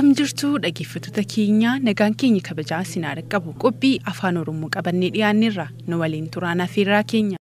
Akkam jirtu dhaggeeffattoota keenya nagaan keenya kabajaa sinaa qabu qophii afaan Oromoo qabannee dhiyaanneerra nu waliin turaan afeerraa keenya.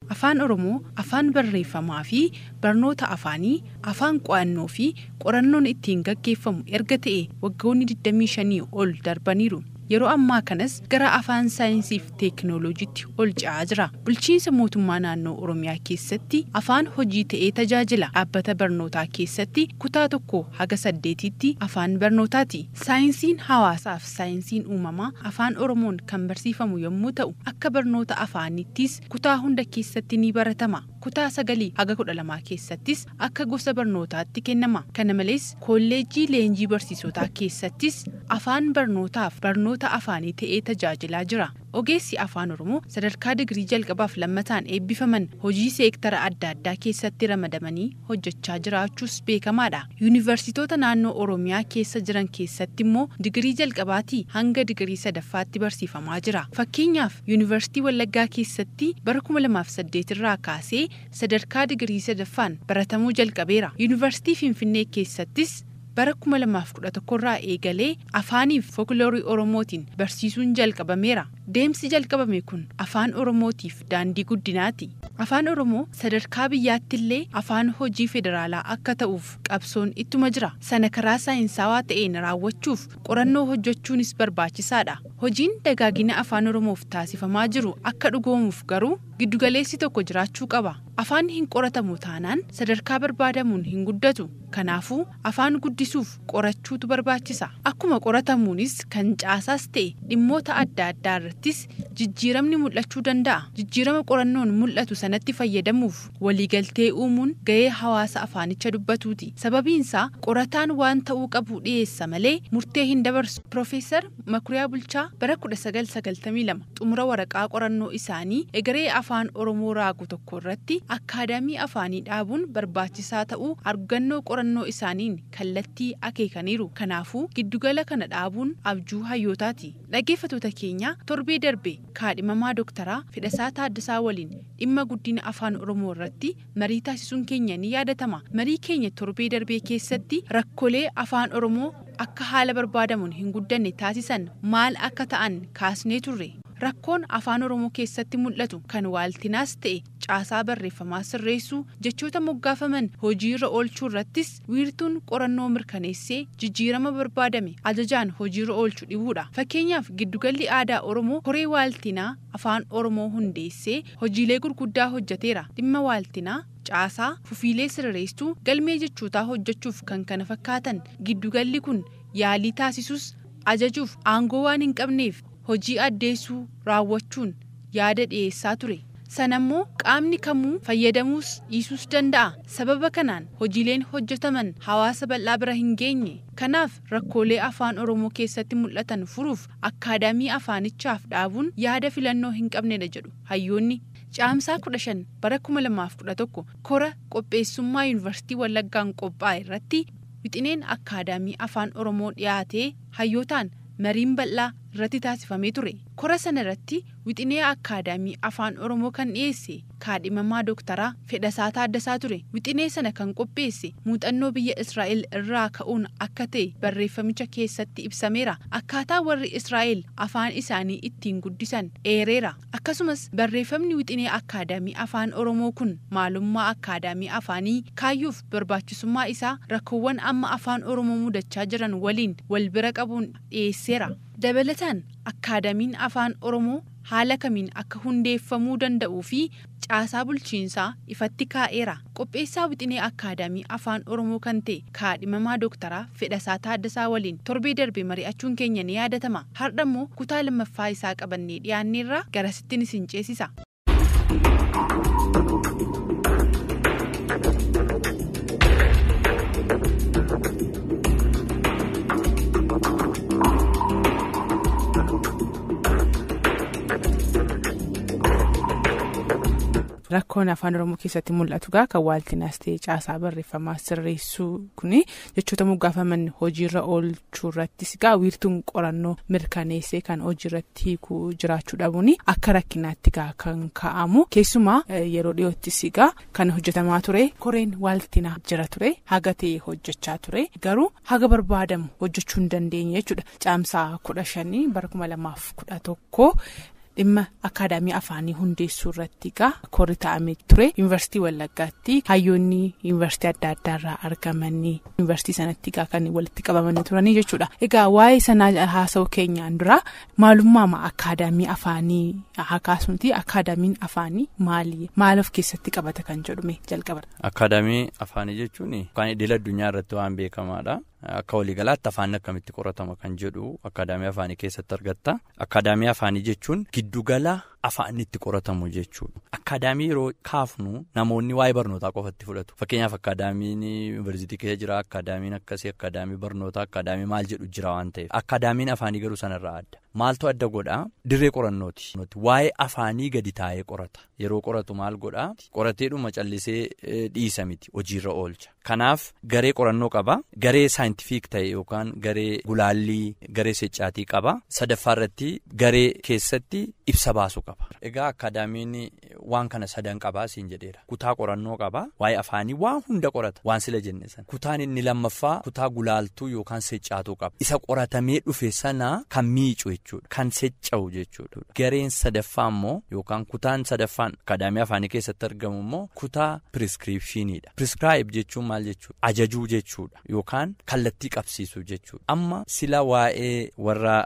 Afaan Oromoo afaan barreeffamaa fi barnoota afaanii afaan qo'annoo fi qorannoon ittiin gaggeeffamu erga ta'e waggoonni 25 ol darbaniiru. Yeroo ammaa kanas gara afaan saayinsii fi teekinooloojiitti ol ce'aa jira. Bulchiinsa mootummaa naannoo Oromiyaa keessatti afaan hojii ta'ee tajaajila. Dhaabbata barnootaa keessatti kutaa 1 haga 8tti afaan barnootaati. Saayinsiin hawaasaa fi saayinsiin uumamaa afaan Oromoon kan barsiifamu yommuu ta'u, akka barnoota afaanittis kutaa hunda keessatti ni baratama. Kutaa 9 haga 12 keessattis akka gosa barnootaatti kennama. Kana malees kolleejjii leenjii barsiisotaa keessattis afaan barnootaaf barnoota afaanii ta'ee tajaajilaa jira. Ogeessi afaan Oromoo sadarkaa digirii jalqabaaf lammataan eebbifaman hojii seektara adda addaa keessatti ramadamanii hojjechaa jiraachuus beekamaadha. Yuunivarsiitota naannoo Oromiyaa keessa jiran keessatti immoo digirii jalqabaatii hanga digirii sadaffaatti barsiifamaa jira. Fakkeenyaaf Yuunivarsiitii Wallaggaa keessatti bara 2008 irraa kaasee sadarkaa digirii sadaffaan baratamuu jalqabeera. Yuunivarsiitii Finfinnee keessattis bara 2011 irraa eegalee afaanii fi folkloorii Oromootiin barsiisuun jalqabameera. Deemsi jalqabame kun afaan Oromootiif daandii guddinaati. Afaan Oromoo sadarkaa biyyaatti illee afaan hojii federaalaa akka ta'uuf qabsoon ittuma jira. Sana karaa saayinsawaa ta'een raawwachuuf qorannoo hojjechuunis barbaachisaadha. Hojiin dagaagina afaan Oromoof taasifamaa jiru akka dhugoomuuf garuu giddugaleessi tokko jiraachuu qaba. Afaan hin qoratamu taanaan sadarkaa barbaadamuun hin guddatu. Kanaafuu afaan guddisuuf qorachuutu barbaachisa. Akkuma qoratamuunis kan caasaas ta'e dhimmoota adda addaa irrattis jijjiiramni mul'achuu danda'a. Jijjiirama qorannoon mul'atu sanatti fayyadamuuf waliigaltee uumuun gahee hawaasa afaanicha dubbatuuti. Sababiinsaa qorataan waan ta'uu qabu dhiyeessa malee murtee hin dabarsu. Profeesar Makuriyaa Bulchaa bara 1992 xumura waraqaa qorannoo isaanii egeree afaan Oromoo raagu tokko irratti akaadaamii afaanii dhaabuun barbaachisaa ta'uu argannoo qorannoo isaaniin kallattii akeekaniiru. Kanaafuu giddugala kana dhaabuun abjuu hayyootaati. Dhaggeeffattoota keenya torbee darbe kaadhimamaa Dooktaraa Fedhasaa Taaddasaa waliin dhimma guddina afaan Oromoo irratti marii taasisuun keenya ni yaadatama. Marii keenya torbee darbee keessatti rakkoolee afaan Oromoo akka haala barbaadamuun hin guddanne taasisan maal akka ta'an kaasnee turre. Rakkoon afaan Oromoo keessatti mul'atu kan waaltinaas ta'e caasaa barreeffamaa sirreessuu jechoota moggaafaman hojiirra oolchuu irrattis wiirtuun qorannoo mirkaneessee jijjiirama barbaadame ajajaan hojiirra oolchuu dhibuudha. Fakkeenyaaf giddugalli aadaa Oromoo koree waaltinaa afaan Oromoo hundeessee hojiilee gurguddaa hojjeteera. Dhimma waaltinaa caasaa fufiilee sirreessuu galmee jechootaa hojjechuuf kan kana fakkaatan giddugalli kun yaalii taasisus ajajuuf aangoo waan hin qabneef hojii addeessuu raawwachuun yaada dhiyeessaa ture. Sanammoo qaamni kamuu fayyadamuus dhiisuus danda'a. Sababa kanaan hojiileen hojjetaman hawaasa bal'aa bira hin geenye. Kanaaf rakkoolee afaan Oromoo keessatti mul'atan furuuf akaadaamii afaanichaaf dhaabuun yaada filannoo hin qabnedha jedhu hayyoonni. Caamsaa 15 bara 2011 kora qopheessummaa Yuunivarsiitii Wallaggaan qophaa'e irratti wixineen akaadaamii afaan Oromoo dhiyaatee hayyootaan mariin bal'aa irratti taasifamee ture. Kora sana irratti wixinee akaadaamii afaan Oromoo kan dhiyeesse kaadhimamaa Dooktaraa Fedhasaa Taaddasaa ture. Wixinee sana kan qopheesse muuxannoo biyya Israa'el irraa ka'uun akka ta'e barreeffamicha keessatti ibsameera. Akkaataa warri Israa'el afaan isaanii ittiin guddisan eereera. Akkasumas barreeffamni wixinee akaadaamii afaan Oromoo kun maalummaa akaadaamii afaanii kaayyuuf barbaachisummaa isaa rakkoowwan amma afaan Oromoo mudachaa jiran waliin wal bira qabuun dhiyeesseera. Dabalataan akaadaamiin afaan Oromoo haala kamiin akka hundeeffamuu danda'uu fi caasaa bulchiinsaa ifatti kaa'eera. Qopheessaa wixinee akaadaamii afaan Oromoo kan ta'e kaadhimamaa Dooktaraa Fedhasaa Taaddasaa waliin torbee darbe mari'achuun keenya ni yaadatama. Har'ammoo kutaa lammaffaa isaa qabannee dhiyaanneerraa garasittiin isin ceesisa. rakkoon afaan Oromoo keessatti mul'atu gaa kan waaltinaas ta'e caasaa barreeffamaa sirreessuu kuni jechoota moggaafaman hojiirra oolchuu irrattis gaa wiirtuun qorannoo mirkaneessee kan hojiirratti hiikuu jiraachuu dhabuun akka rakkinaatti gaa kan ka'amu keessumaa yeroo dhiyoottis gaa kan hojjetamaa ture koreen waaltinaa jira ture haga ta'e hojjechaa ture garuu haga barbaadamu hojjechuu hin dandeenye jechuudha. Caamsaa 15 bara 2011 dhimma akaadaamii afaanii hundeessuu irratti gaa korri taa'amee ture yuunivarsiitii Wallaggaatti hayyoonni yuunivarsiitii adda addaarraa argamanii yuunivarsiitii sanatti gaa kan walitti qabamanii turanii jechuudha. Egaa waa'ee sanaa haasa'u keenyaan dura maalummaa akaadaamii afaanii haakaasuuti akaadaamiin afaanii maal of keessatti qabata kan jedhume jalqaba. Akaadaamii afaanii jechuun kan idil addunyaa irratti waan beekamaadha. Akka waliigalaatti afaan akkamitti qoratama kan jedhu akaadaamii afaanii keessatti argatta. Akaadaamii afaanii jechuun giddugala afaan itti qoratamu jechuudha. Akaadaamii yeroo kaafnu namoonni waa'ee barnootaa qofatti fudhatu. Fakkeenyaaf akaadaamiin yuunivarsiitii keessa jira, akaadaamiin akkasii, akaadaamii barnootaa, akaadaamii maal jedhu jira waan ta'eef. Akaadaamiin afaanii garuu sanarraa adda. Maaltu adda godhaa? Dirree qorannooti. Waa'ee afaanii gadi taa'ee qorata. Yeroo qoratu maal godhaa? Qorateedhuma callisee dhiisa miti hojiirra oolcha. Kanaaf garee qorannoo qaba. Garee saayintifiik ta'e yookaan garee gulaallii, garee seccaatii qaba. Sadaffaa irratti garee keessatti ibsa baasu qaba. Egaa akaadaamiin waan kana sadan qabaa siin jedheera. Kutaa qorannoo qaba. Waa'ee afaanii waan hunda qorata. Waan sila jenne sana. Kutaan inni lammaffaa kutaa gulaaltuu yookaan seccaatuu qaba. Isa qoratamee dhufe sana kan miicu jechuudha. Kan secca'u jechuudha. Gareen sadaffaa immoo yookaan kutaan sadaffaan akaadaamii afaanii keessatti argamu immoo kutaa piriskiripshiniidha. Piriskiraayib jechuun maal jechuudha? Ajajuu jechuudha. Yookaan kallattii qabsiisuu jechuudha. Amma sila waa'ee warra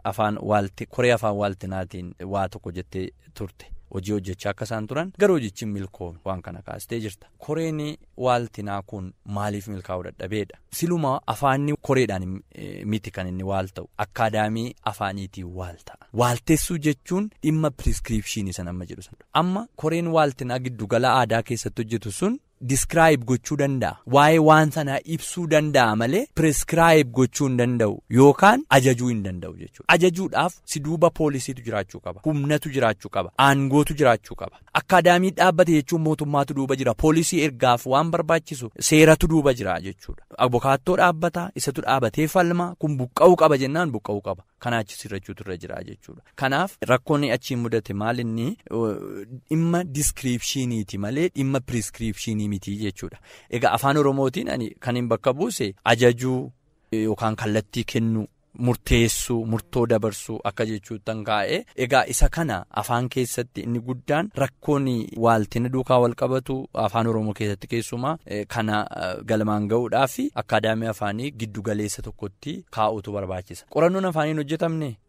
koree afaan waaltinaatiin waa tokko jettee turte. Hojii hojjechaa akka isaan turan garuu hojichi milkoome waan kana kaastee jirta. Koreen waaltinaa kun maaliif milkaa'uu dadhabeedha? Siluma afaanni koreedhaan miti kan inni waal ta'u akaadaamii afaaniitiin waal ta'a. Waalteessuu jechuun dhimma piriskiripshinii sana amma jedhu sana. Amma koreen waaltinaa giddugala aadaa keessatti hojjetu sun diskiraayib gochuu danda'a. Waa'ee waan sanaa ibsuu danda'a malee piriskiraayib gochuu hin danda'u yookaan ajajuu hin danda'u jechuudha. Ajajuudhaaf si duuba poolisiitu jiraachuu qaba. Humnatu jiraachuu qaba. Aangootu jiraachuu qaba. Akaadaamii dhaabbate jechuun mootummaatu duuba jira. Poolisii ergaaf waan barbaachisu seeratu duuba jira jechuudha. Abukaattoo dhaabbata isatu dhaabatee falma kun buqqa'uu qaba jennaan buqqa'uu qaba. Kanaa achi sirrachuutu irra jira jechuudha. Kanaaf rakkoonni achiin mudate maalinni dhimma diskiripshiniiti malee dhimma piriskiripshinii miti jechuudha. Egaa afaan Oromootiin kan hin bakka buuse ajajuu yookaan kallattii kennuu murteessuu murtoo dabarsuu akka jechuuttan kaa'e. Egaa isa kana afaan keessatti inni guddaan rakkoon waaltina duukaa wal qabatu afaan Oromoo keessatti keessumaa kana galmaan ga'uudhaaf akaadaamii afaanii giddugaleessa tokkotti kaa'utu barbaachisa. Qorannoon afaaniin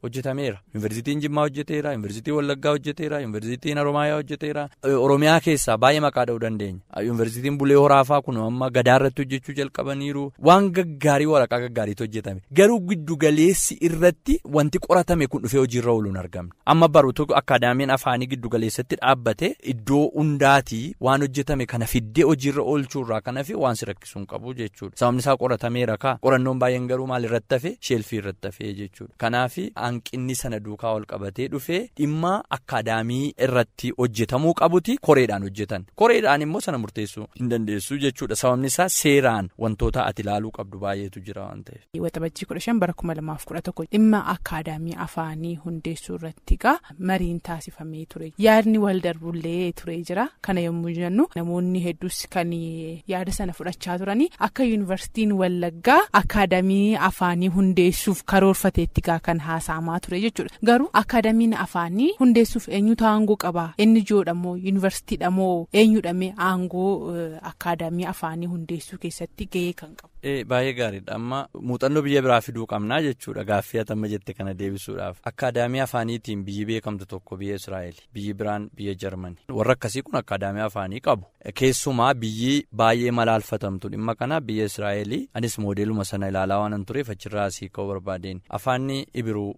hojjetameera. Yuunivarsiitiin Jimmaa hojjeteera, Yuunivarsiitiin Wallaggaa hojjeteera, Yuunivarsiitiin Haromaayaa hojjeteera. Oromiyaa keessaa baay'ee maqaa dha'uu dandeenya. Yuunivarsiitiin Bulee Horaafaa kun amma gadaarratti hojjechuu jalqabaniiru. Waan gaggaarii waraqaa gaggaariitu hojjetame. Garuu giddugaleessi irratti wanti qoratame kun dhufee hojiirra ooluun argamne. Amma baruutu akaadaamiin afaanii giddugaleessatti dhaabbate iddoo hundaatii waan hojjetame kana fiddee hojiirra oolchuurraa kana fi waan si rakkisuun qabu jechuudha. Sababni isaa qoratameera kaa. Qorannoon baay'een garuu maal irratti hafe? Sheelfii irratti hafe jechuudha. Kanaaf hanqinni sana duukaa wal qabatee dhufee dhimma akaadaamii irratti hojjetamuu qabuti koreedhaan hojjetan. Koreedhaan immoo sana murteessuu hin dandeessu jechuudha. Sababni isaa seeraan wantoota ati ilaaluu qabdu baay'eetu jira waan ta'eef. Waxabajjii 15 bara 2011 dhimma akaadaamii afaanii hundeessuu irratti mariin taasifamee ture. Yaadni wal darbullee ture jira. Kana yommuu jennu namoonni hedduus kan yaada sana fudhachaa turanii akka yuunivarsiitiin Wallaggaa akaadaamii afaanii hundeessuuf karoorfateetti kan haasa'amaa ture jechuudha. Garuu akaadaamiin afaanii hundeessuuf eenyutu aangoo qaba? Inni ijoodha moo yuunivarsiitiidha moo eenyudha aangoo akaadaamii afaanii hundeessuu keessatti gahee kan qabu? Baay'ee gaariidha. Amma muuxannoo biyya biraa fiduu qabnaa jechuudha. Gaaffii atamma jette kana deebisuudhaaf. Akaadaamii afaaniitiin biyyi beekamtu tokko biyya Israa'el, biyyi biraan biyya Jarmanii. Warra akkasii kun akaadaamii afaanii qabu. Keessumaa biyyi baay'ee malaalfatamtu dhimma kana biyya Israa'el. Anis moodeeluma sana ilaalaa waan tureef achirraa asii ka'uu barbaadeen. Afaanni Ibiruu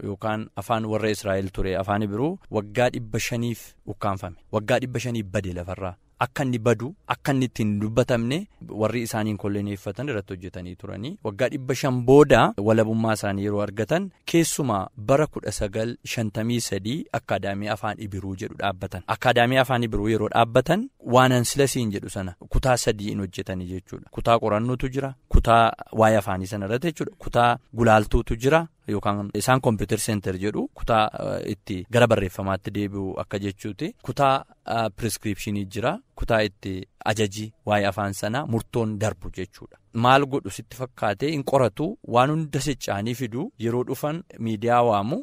yookaan afaan warra Israa'el ture. Afaan Ibiruu waggaa 500 ukkaanfame. Waggaa 500 badee lafarraa. akka inni badu akka inni ittiin dubbatamne warri isaaniin kolleneeffatan irratti hojjetanii turanii waggaa 500 booda walabummaa isaanii yeroo argatan keessumaa bara 1953 Akaadaamii Afaan Ibiruu jedhu dhaabbatan. Akaadaamii Afaan Ibiruu yeroo dhaabbatan waanan silasiin jedhu sana kutaa 3 hojjetanii jechuudha. Kutaa qorannootu jira, kutaa waa'ee afaanii sana irratti jechuudha, kutaa gulaaltuutu jira. Yookaan isaan computer center jedhu kutaa itti gara barreeffamaatti deebi'u akka jechuuti. Kutaa prescriptionii jira, kutaa itti ajaji waa'ee afaan sanaa murtoon darbu jechuudha. Maal godhu sitti fakkaatee hin qoratu waan hunda sichaanii fidu yeroo dhufan miidiyaa waamu,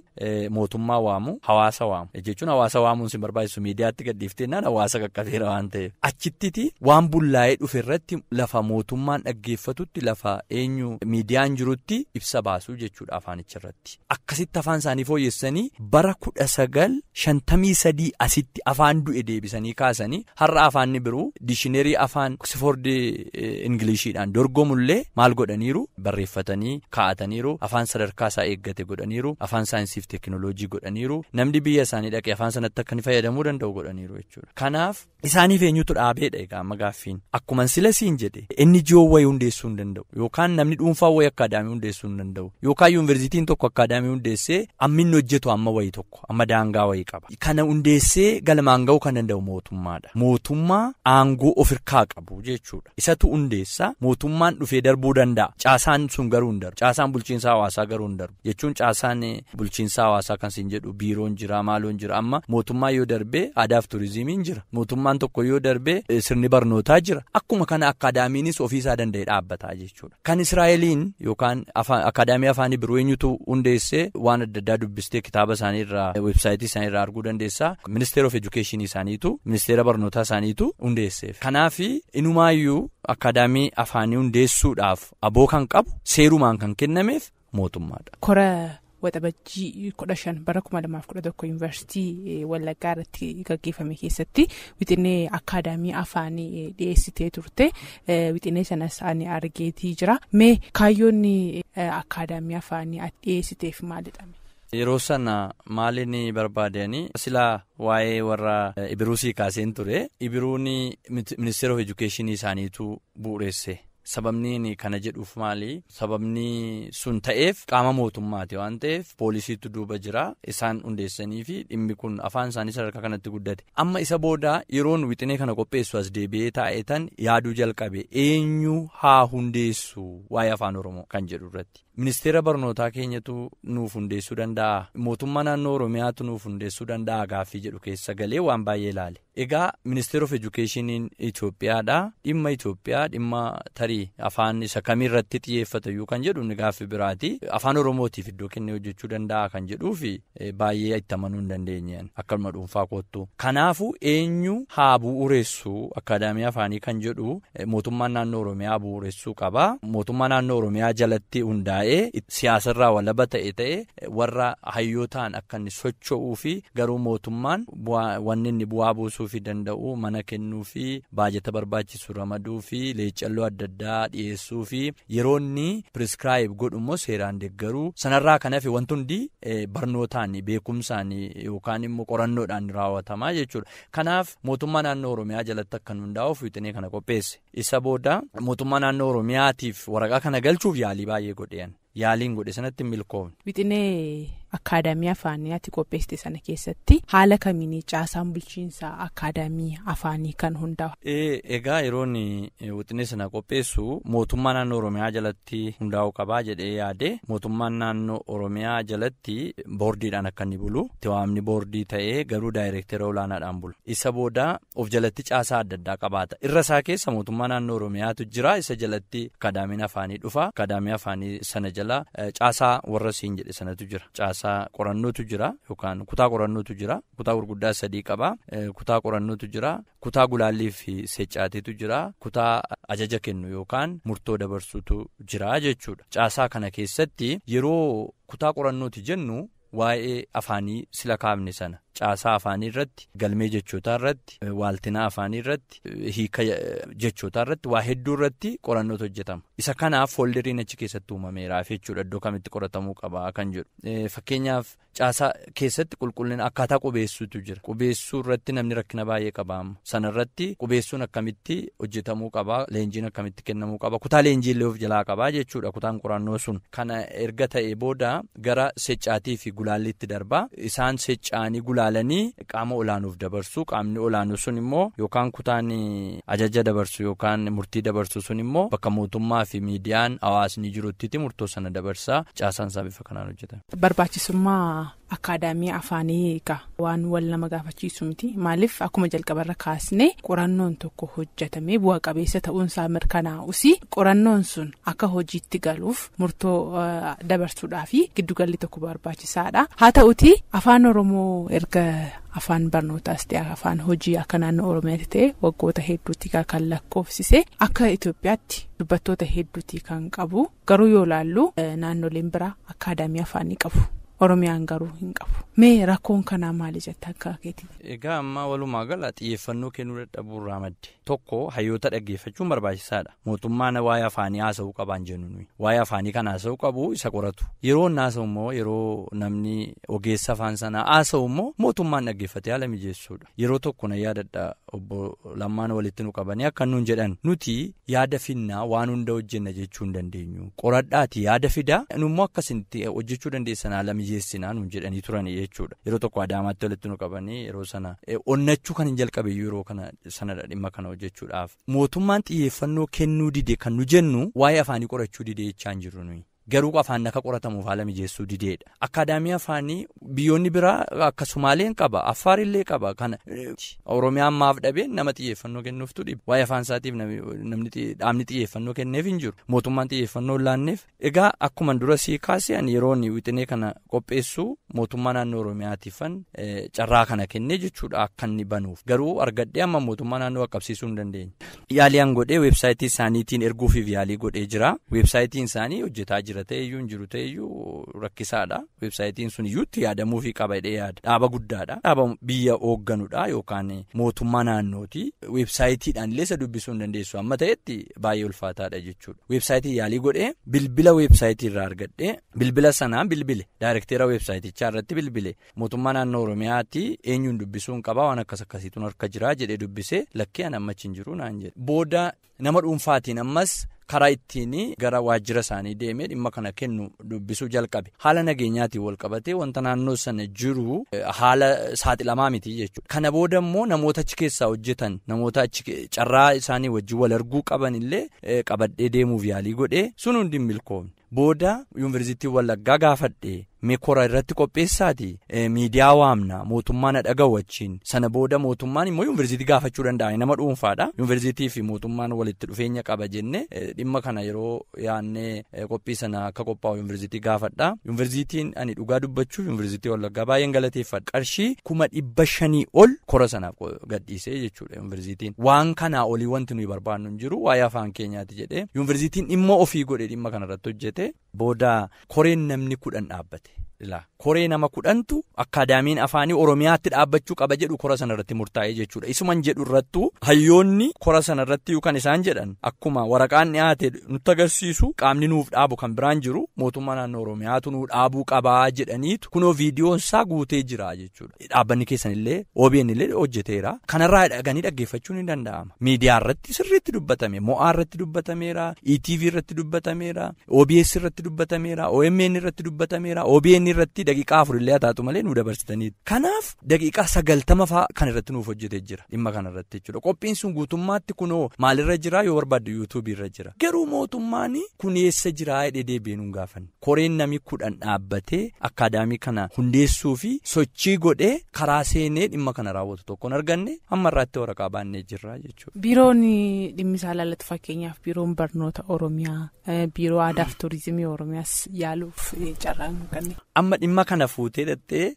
mootummaa waamu, hawaasa waamu jechuun hawaasa waamuun si barbaachisu miidiyaatti gadhiifteenaan hawaasa qaqqabeera waan ta'eef achittiti waan bullaa'ee dhufe irratti lafa mootummaan dhaggeeffatutti lafa eenyu miidiyaan jirutti ibsa baasuu jechuudha afaanicha irratti. Akkasitti afaan isaanii fooyyessanii bara 1953 asitti afaan du'e deebisanii kaasanii har'a afaanni biroo dishineerii afaan Oxford Ingiliishiidhaan dorgomullee maal godhaniiru barreeffatanii kaa'ataniiru afaan sadarkaa isaa eeggate godhaniiru afaan saayinsiif teekinooloojii godhaniiru namni biyya isaanii dhaqee afaan sanatti akka inni fayyadamuu danda'u godhaniiru jechuudha. Kanaaf isaaniif eenyutu dhaabeedha egaa amma gaaffiin akkuma silasiin jedhe inni NGO wayii hundeessuu hin danda'u yookaan namni dhuunfaa wayii akaadaamii hundeessuu hin danda'u yookaan yuunivarsiitiin tokko akaadaamii hundeessee amma inni hojjetu amma wayii tokko amma daangaa wayii qaba. Kana hundeessee galmaan ga'uu kan danda'u mootummaadha. Mootummaa aangoo ofirkaa qabu jechuudha. Isatu hundeessa mootummaan dhufee darbuu danda'a. Caasaan sun garuu hin darbu. Caasaan bulchiinsa hawaasaa garuu hin darbu. Jechuun caasaan bulchiinsa hawaasaa kan siin jedhu biiroon jira maaloon jira amma mootummaa yoo darbee aadaaf turizimiin jira. Mootummaan tokko yoo darbee sirni barnootaa jira. Akkuma kana akaadaamiinis ofiisaa danda'ee dhaabbataa jechuudha. Kan Israa'eliin yookaan akaadaamii afaanii biroo eenyutu hundeessee waan adda addaa dubbistee kitaaba isaanii irraa weebsaayitii isaanii irraa arguu dandeessaa. Ministeera of Education isaaniitu ministeera barnootaa isaaniitu hundeesseef. Kanaaf inumaayyuu akaadaamii afaanii hundeessuudhaaf aboo kan qabu seerumaan kan kennameef mootummaadha. Kora waxabajjii 15 bara 2011 yuunivarsiitii Wallaggaa irratti gaggeeffame keessatti wixinee akaadaamii afaanii dhiyeessitee turte. Wixinee sanas ani argeetii jira. Mee kaayyoonni akaadaamii afaanii dhiyeessiteef maalidha? Yeroo sana maaliin barbaadanii silaa waa'ee warra Ibiruusii kaaseen ture. Ibiruuni ministeera of Education isaaniitu bu'uureesse. Sababni kana jedhuuf maali? Sababni sun ta'eef qaama mootummaati waan ta'eef poolisiitu duuba jira isaan hundeessanii fi dhimmi kun afaan isaanii sadarkaa kanatti guddate. Amma isa booda yeroon wixinee kana qopheessu as deebi'ee taa'etan yaaduu jalqabe eenyu haa hundeessu waa'ee afaan Oromoo kan jedhu irratti. Ministeera barnootaa keenyatu nuuf hundeessuu danda'a. Mootummaa naannoo Oromiyaatu nuuf hundeessuu danda'a gaaffii jedhu keessa galee waan baay'ee ilaale. Egaa ministeera of Education Itoophiyaadha. Dhimma Itoophiyaa dhimma tarii afaan isa kamiirratti xiyyeeffata iyyuu kan jedhu ni gaaffii biraati. Afaan Oromootiif iddoo kennee hojjechuu danda'a kan jedhuufi baay'ee itti amanuu hin dandeenyeen akkuma dhuunfaa kottu. Kanaafuu eenyu haa bu'uureessu akaadaamii afaanii kan jedhu mootummaan naannoo Oromiyaa bu'uureessuu qaba. Mootummaa naannoo Oromiyaa jalatti hundaa'e siyaasarraa walaba ta'e warra hayyootaan akka inni socho'uu fi garuu mootummaan wanni inni bu'aa buusuu fi danda'u mana kennuu fi baajata barbaachisu ramaduu fi leecalloo adda addaa dhiyeessuu fi yeroo inni prescribe godhummoo seeraan deeggaruu sanarraa kanaaf wanti hundi barnootaan beekumsaan yookaan immoo qorannoodhaan raawwatamaa jechuudha. Kanaaf mootummaa naannoo Oromiyaa jalatti akka hundaa'uuf wixinee kana qopheesse. Isa booda mootummaa naannoo Oromiyaatiif waraqaa kana galchuuf yaalii baay'ee godhean. Yaaliin godhe sanatti milkoomne. Wixinee akaadaamii afaanii ati qopheessite sana keessatti haala kamiin caasaan bulchiinsa akaadaamii afaanii kan hundaa'u? Egaa yeroon wixinee sana qopheessu mootummaa naannoo Oromiyaa jalatti hundaa'uu qabaa jedhee yaade mootummaan naannoo Oromiyaa jalatti boordiidhaan akka inni bulu itti waamni boordii ta'ee garuu daayireektera olaanaadhaan bulu. Isa booda of jalatti caasaa adda addaa qabaata. Irra isaa keessa mootummaa naannoo Oromiyaatu jira. Isa jalatti akaadaamiin afaanii dhufa. Akaadaamii afaanii sana caasaa warra siin jedhe sanatu jira. Caasaa qorannootu jira yookaan kutaa qorannootu jira. Kutaa gurguddaa 3 qaba. Kutaa qorannootu jira. Kutaa gulaallii fi seeccaateetu jira. Kutaa ajaja kennu yookaan murtoo dabarsuutu jira jechuudha. Caasaa kana keessatti yeroo kutaa qorannooti jennu waa'ee afaanii sila kaafne sana caasaa afaanii irratti, galmee jechootaa irratti, waaltinaa afaanii irratti, hiika jechootaa irratti waa hedduu irratti qorannootu hojjetama. Isa kanaaf foolderiin achi keessatti uumameera jechuudha. Iddoo kamitti qoratamuu qaba kan jedhu. Fakkeenyaaf caasaa keessatti qulqullina akkaataa qubeessuutu jira. Qubeessuu irratti namni rakkina baay'ee qaba. Sana irratti qubeessuun akkamitti hojjetamuu qaba, leenjiin akkamitti kennamuu qaba, kutaa leenjii illee of jalaa qaba jechuudha. Kutaan qorannoo sun kana erga ta'ee booda gara seccaatii fi gulaalliitti darbaa. Isaan seccaanii gulaalanii qaama olaanuuf dabarsu. Qaamni olaanuu sun immoo yookaan kutaan ajaja dabarsu yookaan murtii dabarsu sun immoo bakka mootummaa fi miidiyaan hawaasni jirutti murtoo sana dabarsaa. Caasaan isaa bifa kanaan hojjetama. Barbaachisummaa akaadaamii afaanii waan wal nama gaafachiisu miti. Maaliif akkuma jalqabarra kaasne qorannoon tokko hojjetamee bu'a qabeessa ta'uunsaa mirkanaa'us qorannoon sun akka hojiitti galuuf murtoo dabarsuudhaa fi giddugalli tokko barbaachisaadha. Haa ta'uti afaan Oromoo erga afaan barnootaas ta'e afaan hojii akka naannoo Oromiyaatti ta'e waggoota hedduutti kan lakkoofsise akka Itoophiyaatti dubbattoota hedduutti kan qabu. Garuu yoo ilaallu naannoleen biraa akaadaamii afaanii qabu. Oromiyaan garuu hin qabu. Mee rakkoon kanaa maali jetta akka keetii? Egaa amma walumaa gala xiyyeeffannoo kennuu dadhabuu irraa madde. Tokko hayyoota dhaggeeffachuun barbaachisaadha. Mootummaan waa'ee afaanii haasa'uu qabaan jennu nuyi. Waa'ee afaanii kana haasa'uu qabu isa qoratu. Yeroo haasa'u immoo yeroo namni ogeessa afaan sanaa haasa'u immoo mootummaan dhaggeeffatee haala mijeessuudha. Yeroo tokko na yaadadha obbo Lammaan walitti nu qabanii akka nuun jedhan nuti yaada finnaa waan hunda hojjenna jechuu hin dandeenyu. Qoradhaati yaada fidaa nummoo akkasitti hojjechuu dandeessan haala mijeessinaa nuun jedhanii turani jechuudha. Yeroo tokko Adaamaatti walitti nu qabanii yeroo sana onnachuu kan hin jalqabe yeroo kana sanadha dhimma kana hojjechuudhaaf. Mootummaan xiyyeeffannoo kennuu dide kan nu jennu waa'ee afaanii qorachuu dide jechaa hin jirru nuyi. Garuu afaan akka qoratamuuf haala mijeessuu dideedha. Akaadaamii afaanii biyyoonni biraa akka Sumaaleen qaba, Affaar illee qaba. Kana Oromiyaan maaf dhabeen nama xiyyeeffannoo kennuuftu dhiba. Waa'ee afaan isaatiif dhaabni xiyyeeffannoo kenneef hin jiru. Mootummaan xiyyeeffannoo laanneef. Egaa akkuma dura sii kaasee yeroon wixinee kana qopheessu mootummaa naannoo Oromiyaatiifan carraa kana kennee jechuudha akka inni banuuf. Garuu argadhee amma mootummaa naannoo qaqqabsiisuu hin dandeenye. Yaaliin godhee weebsaayitii isaaniitiin erguufiif yaalii godhee jira. Weebsaayitiin isaanii hojjetaa jira. Ta'eyyuu hin jiru ta'eyyuu rakkisaadha. Weebsaayitiin sun iyyuutti yaadamuufi qaba jedhee yaada. Dhaaba guddaadha. Dhaaba biyya hoogganudha yookaan mootummaa naannooti. Weebsaayitiidhaan illee isa dubbisuu hin dandeessu. Amma ta'etti baay'ee ulfaataadha jechuudha. Weebsaayitii yaalii godhee bilbila weebsaayitii irraa argadhee bilbila sanaan bilbile. Daayirekteera weebsaayitichaa irratti bilbile. Mootummaa naannoo Oromiyaatti eenyuun dubbisuu hin qabaa waan akkasiituun harka jiraa jedhee dubbisee lakkee an ammachi hin jiru naan jedhe. Booda nama dhuunfaatiin ammas karaa ittiin gara waajjira isaanii deemee dhimma kana kennu dubbisuu jalqabe. Haala nageenyaatiin wal qabatee wanta naannoo sana jiru haala saaxilamaa miti jechuudha. Kana booda immoo namoota achi keessaa hojjetan namoota achi carraa isaanii wajjin wal arguu qaban illee qabadhee deemuuf yaalii godhee sun hundi hin milkoomne. Booda yuunivarsiitii Wallaggaa gaafadhee meekora irratti qopheessaati miidiyaa waamna mootummaan dhagawachiin sana booda mootummaan immoo yuunivarsiitii gaafachuu danda'a nama dhuunfaadha. Yuunivarsiitii fi mootummaan walitti dhufeenya qaba jenne dhimma kana yeroo yaannee qophii sana akka qophaa'u yuunivarsiitii gaafadha. Yuunivarsiitiin ani dhugaa dubbachuuf yuunivarsiitii Wallaggaa baay'een galateeffadha. Qarshii 500,000 ol kora sanaaf gadhiisee jechuudha yuunivarsiitiin. Waan kanaa olii wanti nuyi barbaannu hin jiru waa'ee afaan keenyaati jedhee yuunivarsiitiin dhimma ofii godhee dhimma kanarratti hojjete. Booda koreen namni 10 dhaabbate. Koree nama 10tu akaadaamiin afaanii Oromiyaatti dhaabbachuu qaba jedhu kora sanarratti murtaa'ee jechuudha. Isuman jedhu irrattu hayyoonni kora sanarratti yookaan isaan jedhan akkuma waraqaan dhiyaate nutti agarsiisu qaamni nuuf dhaabu kan biraan jiru mootummaa naannoo Oromiyaatu nuuf dhaabuu qabaa jedhaniitu kunoo viidiyoon isaa guutee jira jechuudha. Dhaabbanni keessan illee OBN illee hojjeteera. Kanarraa dhaganii dhaggeeffachuun hin danda'ama. Miidiyaa irratti sirriitti dubbatame, Mo'aa irratti dubbatameera, ETV irratti dubbatameera, OBS irratti dubbatameera, OMN irratti dubbatameera, OBN irratti daqiiqaa 4 illee taatu malee nu dabarsitanii. Kanaaf daqiiqaa 90 fa'aa kan irratti nuuf hojjetee jira dhimma kana irratti jechuudha. Qophiin sun guutummaatti kunoo maalirra jira yoo barbaaddu YouTube irra jira. Garuu mootummaan kun eessa jira jedhee deebiin hin gaafanne. Koreen namni 10 dhaabbatee akaadaamii kana hundeessuu fi sochii godhee karaa seenee dhimma kana raawwatu tokkoon arganne amma irratti waraqaa baannee jirra jechuudha. Biiroon dhimmi isaa laallatu fakkeenyaaf biiroon barnoota Oromiyaa, biiroo aadaa fi tuurizimii Oromiyaas yaaluuf carraan kanneen. amma dhimma kana fuutee dhattee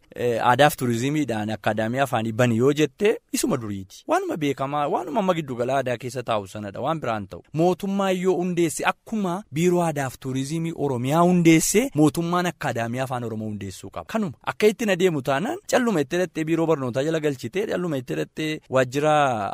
aadaaf turizimiidhaan akkaadaamii afaanii bani yoo jettee isuma duriiti. Waanuma beekamaa waanuma amma giddugala aadaa keessa taa'u sanadha waan biraan ta'u. Mootummaa yoo hundeesse akkuma biiroo aadaaf turizimii Oromiyaa hundeesse mootummaan akkaadaamii afaan Oromoo hundeessuu qaba. Kanuma akka ittiin adeemu taanaan calluma itti dhattee biiroo barnootaa jala galchitee calluma itti dhattee waajjira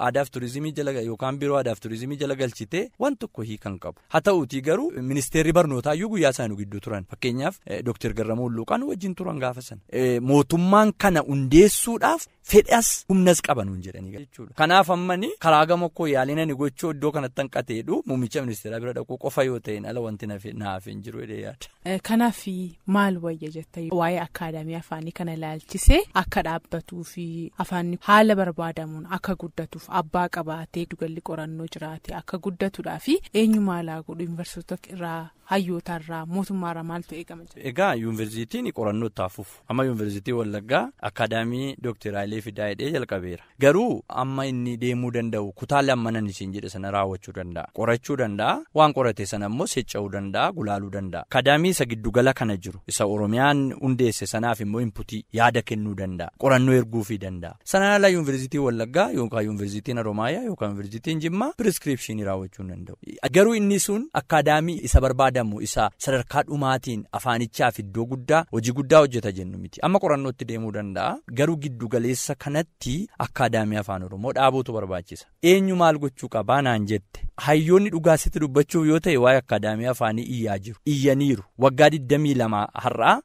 aadaaf turizimii jala yookaan biiroo aadaaf turizimii jala galchitee waan tokko hiikan qabu. Haa ta'uutii garuu ministeerri barnootaa iyyuu guyyaa isaanii gidduu turan fakkeenyaaf Dr. Garramuu Hulluuqaan wajjin turan gaafa sana. Mootummaan kana hundeessuudhaaf fedhas humnas qabanuun jedhanii jechuudha. Kanaaf ammani karaa gama koo yaalina ni gochuu iddoo kanatti hanqateedhu muummicha ministeeraa bira dhaquu qofa yoo ta'in ala wanti naaf hin jiru jedhee yaada. Kanaaf maal wayya jettee waa'ee akkaadaamii afaanii kana ilaalchisee akka dhaabbatuu fi afaanni haala barbaadamuun akka guddatuuf abbaa qabaatee giddugalli qorannoo jiraate akka guddatudhaa fi eenyumaa laa godhu yuunivarsiitota irraa hayyoota irraa mootummaa irraa maaltu eegama jira. Egaa yuunivarsiitiin qorannoo taafuuf amma yuunivarsiitii Wallaggaa akkaadaamii Dr. Hayilee Fidaa hidhee jalqabeera. Garuu amma inni deemuu danda'u kutaalee ammanan isin jedhe sana raawwachuu danda'a. Qorachuu danda'a. Waan qorate sana immoo seecca'uu danda'a. Gulaaluu danda'a. Akkaadaamii isa giddugala kana jiru isa Oromiyaan hundeesse sanaaf immoo inputii yaada kennuu danda'a. Qorannoo erguufii danda'a. Sanaan ala yuunivarsiitii Wallaggaa yookaan yuunivarsiitiin Haromaayaa yookaan yuunivarsiitiin Jimmaa piriskiripshinii raawwachuu danda'u. Garuu inni sun akkaadaamii isa barbaadamu isa sadarkaa dhumaatiin afaanichaaf iddoo guddaa hojii guddaa hojjeta jennu miti. Amma qorannootti deemuu danda'a. Garuu giddugaleessa kanatti akkaadaamii afaan Oromoo dhaabuutu barbaachisa. Eenyu maal gochuu qabaa naan jette. Hayyoonni dhugaasitti dubbachuuf yoo ta'e waa'ee akkaadaamii afaanii iyyaa jiru. Iyyaniiru. Waggaa 22 har'aa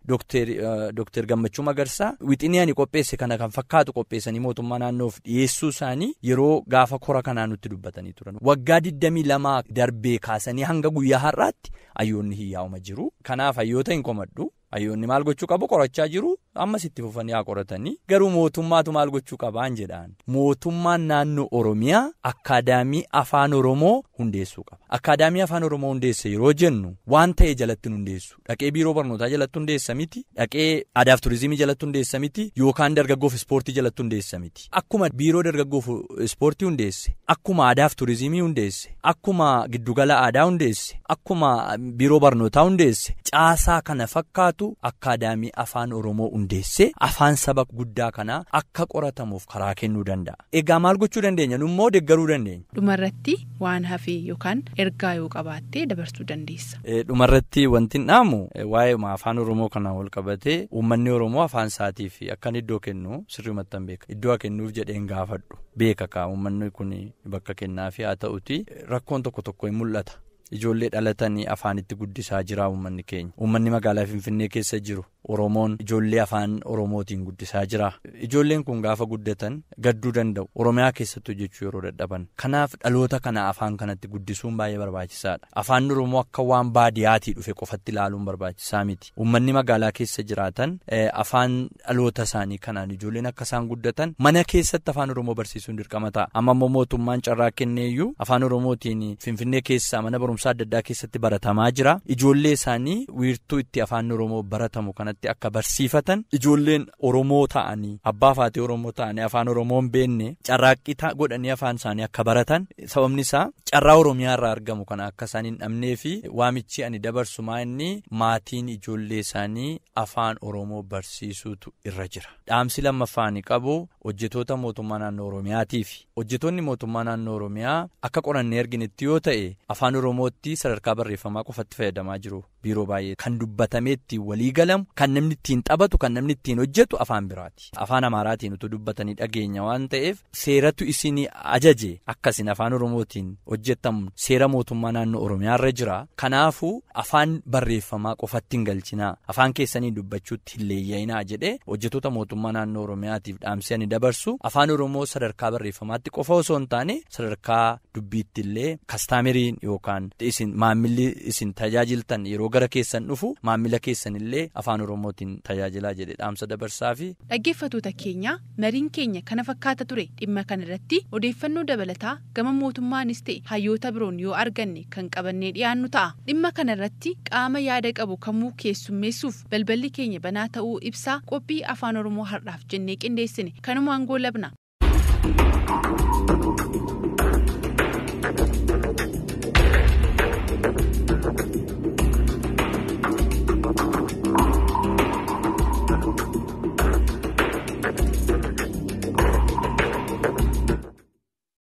Dr. Gammachuu Magarsaa wixinii ani qopheesse kana kan fakkaatu qopheessanii mootummaa naannoof dhiyeessuu isaanii yeroo gaafa kora kanaa nutti dubbatanii turan. Waggaa 22 darbee kaasanii hanga guyyaa har'aatti hayyoonni hiyyaa'uma jiru. Kanaaf hayyoota hin komadhu. Hayyoonni maal gochuu qabu qorachaa jiru ammas itti fufanii haa qoratanii garuu mootummaatu maal gochuu qabaan jedhaan mootummaan naannoo Oromiyaa akkaadaamii afaan Oromoo hundeessuu qaba. Akkaadaamii afaan Oromoo hundeesse yeroo jennu waan ta'e jalatti hundeessu dhaqee biiroo barnootaa jalatti hundeessa miti dhaqee aadaaf turizimii jalatti hundeessa miti yookaan dargaggoof ispoortii jalatti hundeessa miti. Akkuma biiroo dargaggoof ispoortii hundeesse akkuma aadaaf turizimii hundeesse akkuma giddugala aadaa hundeesse akkuma biiroo barnootaa hundeesse caasaa kana fakkaatu. Akkaadaamii afaan Oromoo hundeesse afaan saba guddaa kanaa akka qoratamuuf karaa kennuu danda'a. Egaa maal gochuu dandeenya? Nummoo deeggaruu dandeenya. Dhumarratti waan hafee yookaan ergaa yoo qabaattee dabarsuu dandeessa. Dhumarratti wanti dhaamu waa'ee afaan Oromoo kanaan wal qabatee uummanni Oromoo afaan isaatii fi akkan iddoo kennu sirriimatti hin beeka. Iddoo kennuuf jedheen gaafadhu. Beeka kaa uummanni kun bakka kennaa fi haa ta'uti rakkoon tokko hin mul'ata. Ijoollee dhalatanii afaanitti guddisaa jira uummanni keenya. Uummanni magaalaa Finfinnee keessa jiru Oromoon ijoollee afaan Oromootiin guddisaa jira. Ijoolleen kun gaafa guddatan gadduu danda'u. Oromiyaa keessattuu jechuu yeroo dadhaban. Kanaaf dhaloota kana afaan kanatti guddisuun baay'ee barbaachisaadha. Afaan Oromoo akka waan baadiyaatii dhufe qofatti ilaaluun barbaachisaa miti. Uummanni magaalaa keessa jiraatan afaan dhaloota isaanii kanaan ijoolleen akka isaan guddatan mana keessatti afaan Oromoo barsiisuun dirqama ta'a. Amma immoo mootummaan carraa kenneeyyuu afaan Oromootiin Finfinnee keessaa mana barumsaa adda addaa keessatti baratamaa jira. Ijoollee isaanii wiirtuu itti afaan Oromoo baratamu kanatti akka barsiifatan ijoolleen Oromoo ta'anii abbaa faatee Oromoo ta'anii afaan Oromoon beenne carraaqqii godhanii afaan isaanii akka baratan sababni isaa carraa Oromiyaa irraa argamu kana akka isaan hin dhabnee fi waamichi ani dabarsu inni maatiin ijoollee isaanii afaan Oromoo barsiisuutu irra jira. Dhaamsi lammaffaan qabu hojjetoota mootummaa naannoo Oromiyaatii fi hojjetoonni mootummaa naannoo Oromiyaa akka qorannee arginetti yoo ta'e afaan Oromootti sadarkaa barreeffamaa qofatti fayyadamaa jiru. Biiroo baay'ee kan dubbatamee ittiin walii galamu kan namni ittiin taphatu kan namni ittiin hojjetu afaan biraati. Afaan Amaaraatiin utuu dubbatanii dhageenya waan ta'eef seeratu isin ajaje akkasin afaan Oromootiin hojjetamu seera mootummaa naannoo Oromiyaarra jira. Kanaafuu afaan barreeffamaa qofatti hin galchinaa afaan keessanii dubbachuutti hin leeyya'inaa jedhee hojjetoota mootummaa naannoo Oromiyaatiif dhaamsee ani dabarsu afaan Oromoo sadarkaa barreeffamaatti qofa osoo hin taane sadarkaa dubbiitti illee kastaameriin yookaan isin maamilli isin tajaajiltan yeroo gara keessan dhufu maamila keessan illee afaan Oromootiin tajaajilaa jedhe dhaamsa dabarsaa fi dhaggeeffattoota keenya mariin keenya kana fakkaata ture. Dhimma kana irratti odeeffannoo dabalataa gama mootummaanis ta'e hayyoota biroon yoo arganne kan qabannee dhiyaannu ta'a. Dhimma kana irratti qaama yaada qabu kamuu keessummeessuuf balballi keenya banaa ta'uu ibsaa qophii afaan Oromoo har'aaf jennee qindeessine kanumaan goolabna.